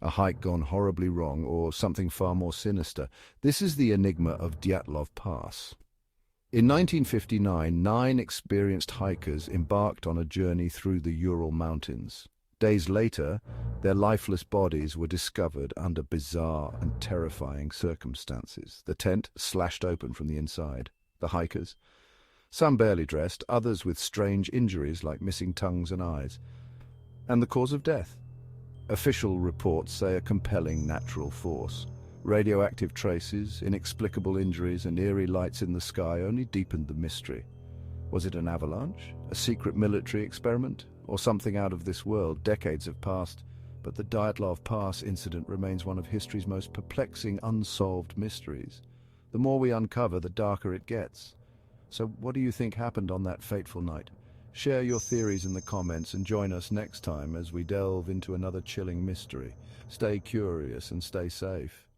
a hike gone horribly wrong, or something far more sinister? This is the enigma of Dyatlov Pass. In 1959, 9 experienced hikers embarked on a journey through the Ural Mountains. Days later, their lifeless bodies were discovered under bizarre and terrifying circumstances. The tent slashed open from the inside. The hikers, some barely dressed, others with strange injuries like missing tongues and eyes. And the cause of death? Official reports say a compelling natural force. Radioactive traces, inexplicable injuries, and eerie lights in the sky only deepened the mystery. Was it an avalanche? A secret military experiment? Or something out of this world? Decades have passed, but the Dyatlov Pass incident remains one of history's most perplexing, unsolved mysteries. The more we uncover, the darker it gets. So what do you think happened on that fateful night? Share your theories in the comments and join us next time as we delve into another chilling mystery. Stay curious and stay safe.